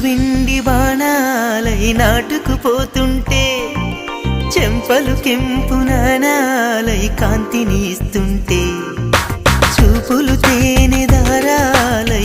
విండి బాణాలై నాటుకుపోతుంటే చెంపలు కెంపు నాణాలై కాంతిని ఇస్తుంటే చూపులు తేనె దారాలై